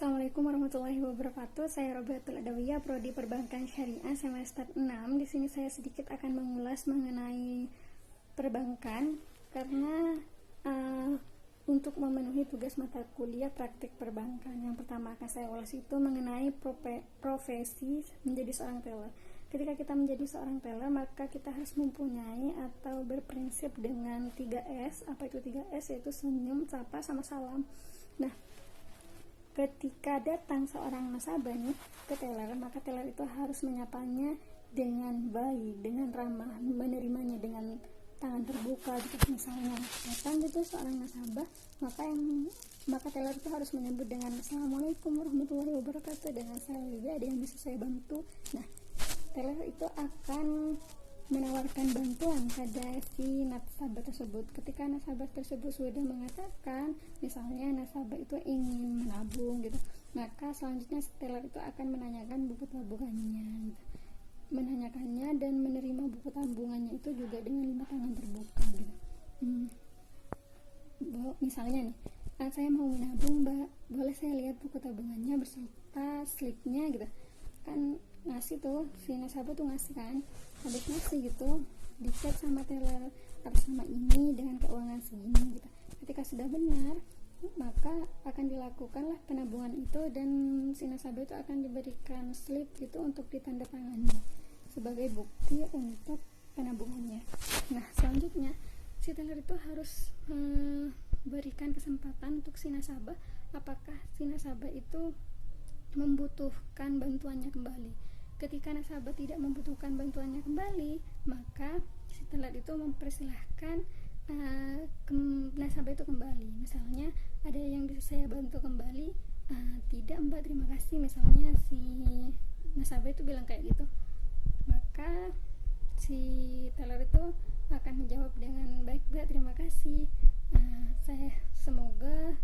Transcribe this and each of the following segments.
Assalamualaikum warahmatullahi wabarakatuh. Saya Robiatul Adawiyah, Prodi Perbankan Syariah semester 6. Di sini saya sedikit akan mengulas mengenai perbankan karena untuk memenuhi tugas mata kuliah praktik perbankan. Yang pertama akan saya ulas itu mengenai profesi menjadi seorang teller. Ketika kita menjadi seorang teller, maka kita harus mempunyai atau berprinsip dengan 3S. Apa itu 3S? Yaitu senyum, sapa, sama salam. Nah, ketika datang seorang nasabah nih ke teller, maka teller itu harus menyapanya dengan baik, dengan ramah, menerimanya dengan tangan terbuka. Jika misalnya datang gitu seorang nasabah, maka teller itu harus menyebut dengan Assalamualaikum warahmatullahi wabarakatuh, dengan saya Libya, ada yang bisa saya bantu. Nah, teller itu akan menawarkan bantuan pada si nasabah tersebut. Ketika nasabah tersebut sudah mengatakan, misalnya nasabah itu ingin menabung gitu, maka selanjutnya teller itu akan menanyakan buku tabungannya gitu. Menanyakannya dan menerima buku tabungannya itu juga dengan 5 tangan terbuka gitu. Misalnya nih, saya mau menabung, boleh saya lihat buku tabungannya beserta slipnya gitu kan. Ngasih tuh, si nasabah tuh ngasih kan, habis ngasih gitu dicek sama teller atas nama ini dengan keuangan segini gitu. Ketika sudah benar, maka akan dilakukanlah penabungan itu dan si nasabah itu akan diberikan slip gitu untuk ditandatangani sebagai bukti untuk penabungannya. Nah, selanjutnya si teller itu harus berikan kesempatan untuk si nasabah, apakah si nasabah itu membutuhkan bantuannya kembali. Ketika nasabah tidak membutuhkan bantuannya kembali, maka si teller itu mempersilahkan nasabah itu kembali. Misalnya ada yang bisa saya bantu kembali, tidak mbak, terima kasih, misalnya si nasabah itu bilang kayak gitu, maka si teller itu akan menjawab dengan baik mbak, terima kasih, saya semoga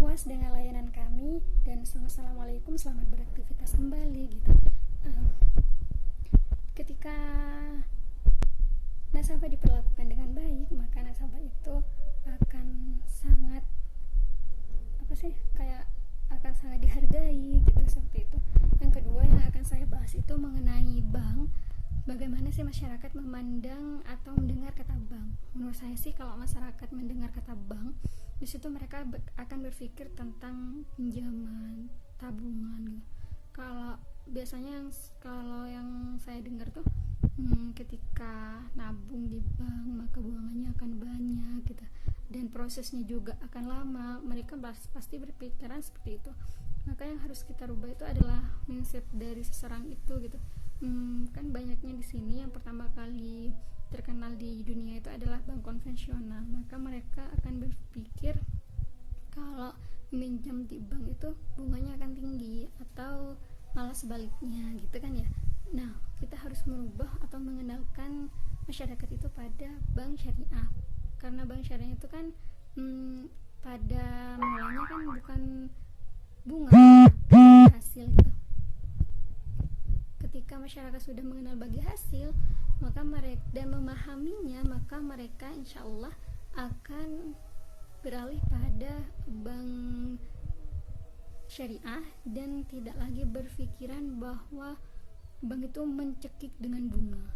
puas dengan layanan kami dan assalamualaikum, selamat beraktivitas kembali gitu. Ketika nasabah diperlakukan dengan baik, maka nasabah itu akan sangat akan sangat dihargai gitu, seperti itu. Yang kedua yang akan saya bahas itu mengenai bank. Bagaimana sih masyarakat memandang atau mendengar kata bank? Menurut saya sih, kalau masyarakat mendengar kata bank, di situ mereka akan berpikir tentang pinjaman, tabungan gitu. Kalau yang saya dengar tuh, ketika nabung di bank maka bungannya akan banyak gitu, dan prosesnya juga akan lama. Mereka pasti berpikiran seperti itu. Maka yang harus kita rubah itu adalah mindset dari seseorang itu gitu. Kan banyaknya di sini yang pertama kali terkenal di dunia itu adalah bank konvensional, maka mereka akan berpikir kalau meminjam di bank itu bunganya akan tinggi atau malah sebaliknya gitu kan ya. Nah, kita harus merubah atau mengenalkan masyarakat itu pada bank syariah, karena bank syariah itu kan pada mulanya kan bukan bunga, hasil gitu. Ketika masyarakat sudah mengenal bagi hasil, maka mereka dan memahaminya, maka mereka insya Allah akan beralih pada bank syariah dan tidak lagi berpikiran bahwa bank itu mencekik dengan bunga.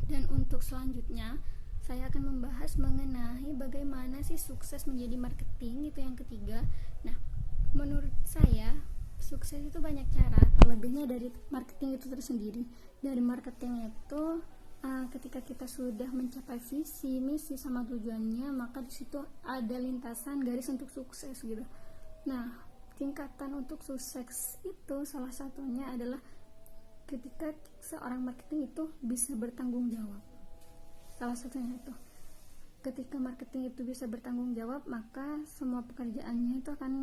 Dan untuk selanjutnya saya akan membahas mengenai bagaimana sih sukses menjadi marketing, itu yang ketiga. Nah, menurut saya sukses itu banyak cara, terlebihnya dari marketing itu tersendiri. Dari marketing itu ketika kita sudah mencapai visi, misi sama tujuannya, maka di situ ada lintasan garis untuk sukses gitu. Nah, tingkatan untuk sukses itu salah satunya adalah ketika seorang marketing itu bisa bertanggung jawab. Salah satunya itu, ketika marketing itu bisa bertanggung jawab, maka semua pekerjaannya itu akan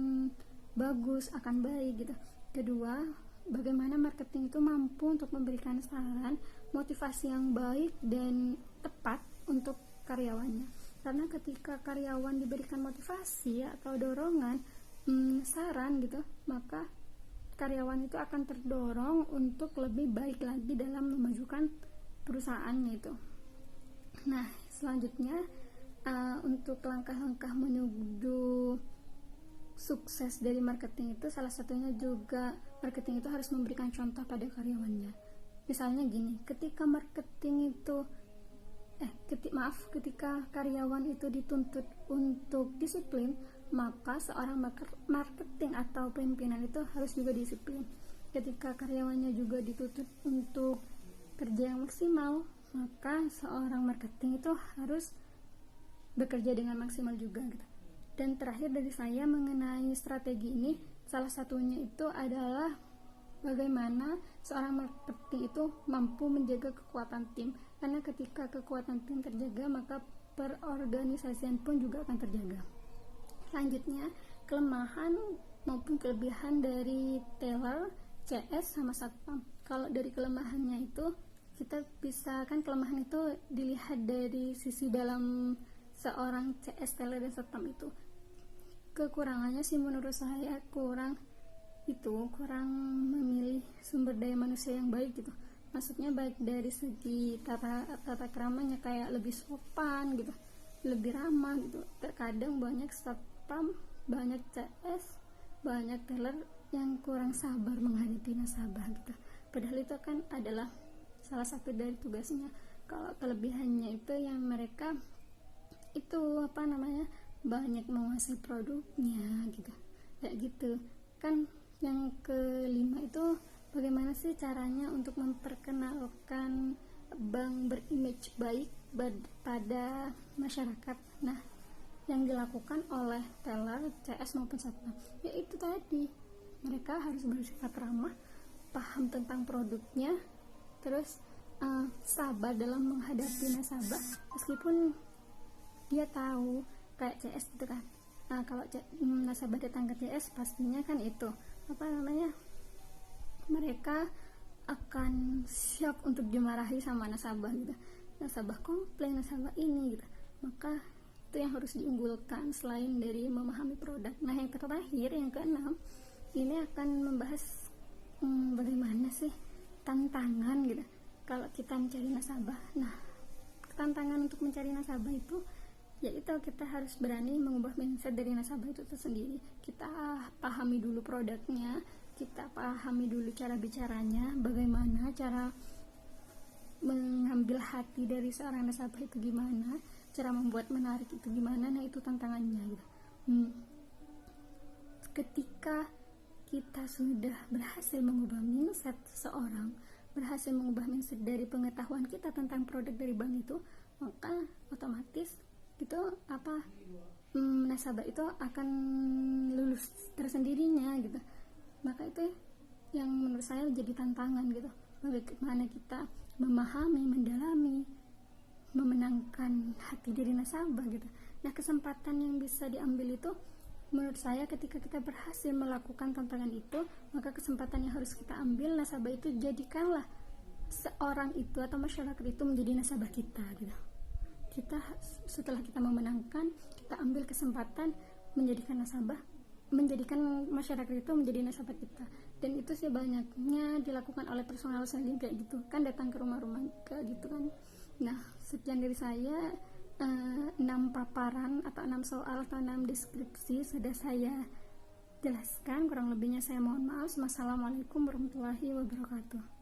bagus, akan baik gitu. Kedua, bagaimana marketing itu mampu untuk memberikan saran, motivasi yang baik dan tepat untuk karyawannya. Karena ketika karyawan diberikan motivasi atau dorongan, saran gitu, maka karyawan itu akan terdorong untuk lebih baik lagi dalam memajukan perusahaannya itu. Nah, selanjutnya untuk langkah-langkah menuju sukses dari marketing itu salah satunya juga marketing itu harus memberikan contoh pada karyawannya. Misalnya gini, ketika ketika karyawan itu dituntut untuk disiplin, maka seorang marketing atau pimpinan itu harus juga disiplin. Ketika karyawannya juga dituntut untuk kerja yang maksimal, maka seorang marketing itu harus bekerja dengan maksimal juga gitu. Dan terakhir dari saya mengenai strategi ini, salah satunya itu adalah bagaimana seorang marketing itu mampu menjaga kekuatan tim, karena ketika kekuatan tim terjaga maka perorganisasian pun juga akan terjaga. Selanjutnya, kelemahan maupun kelebihan dari teller, CS sama satpam. Kalau dari kelemahannya itu kita bisa kan kelemahan itu dilihat dari sisi dalam seorang CS, teller dan satpam itu. Kekurangannya sih menurut saya kurang memilih sumber daya manusia yang baik gitu. Maksudnya baik dari segi tata keramanya, kayak lebih sopan gitu, lebih ramah gitu. Terkadang banyak satpam, banyak CS, banyak teller yang kurang sabar menghadapi nasabah gitu. Padahal itu kan adalah salah satu dari tugasnya. Kalau kelebihannya itu yang mereka itu banyak menguasai produknya gitu, kayak gitu kan. Yang kelima itu bagaimana sih caranya untuk memperkenalkan bank berimage baik pada masyarakat. Nah, yang dilakukan oleh teller, CS maupun satpam yaitu tadi, mereka harus bersifat ramah, paham tentang produknya, terus sabar dalam menghadapi nasabah meskipun dia tahu kayak CS itu kan. Nah, kalau nasabah datang ke CS pastinya kan itu mereka akan siap untuk dimarahi sama nasabah gitu. Nasabah komplain, nasabah ini gitu. Maka itu yang harus diunggulkan selain dari memahami produk. Nah, yang terakhir, yang keenam, ini akan membahas bagaimana sih tantangan gitu kalau kita mencari nasabah. Nah, tantangan untuk mencari nasabah itu yaitu kita harus berani mengubah mindset dari nasabah itu tersendiri. Kita pahami dulu produknya, kita pahami dulu cara bicaranya, bagaimana cara mengambil hati dari seorang nasabah itu gimana, cara membuat menarik itu gimana. Nah, itu tantangannya gitu. Ketika kita sudah berhasil mengubah mindset seseorang, berhasil mengubah mindset dari pengetahuan kita tentang produk dari bank itu, maka otomatis itu nasabah itu akan lulus tersendirinya gitu. Maka itu yang menurut saya menjadi tantangan gitu, bagaimana kita memahami, mendalami, memenangkan hati dari nasabah gitu. Nah, kesempatan yang bisa diambil itu menurut saya ketika kita berhasil melakukan tantangan itu, maka kesempatan yang harus kita ambil, nasabah itu jadikanlah seorang itu atau masyarakat itu menjadi nasabah kita gitu. Kita setelah kita memenangkan, kita ambil kesempatan menjadikan masyarakat itu menjadi nasabah kita. Dan itu sih banyaknya dilakukan oleh personal selling kayak gitu kan, datang ke rumah-rumah kayak gitu kan. Nah, sekian dari saya, 6 paparan atau 6 soal atau 6 deskripsi sudah saya jelaskan. Kurang lebihnya saya mohon maaf. Wassalamualaikum warahmatullahi wabarakatuh.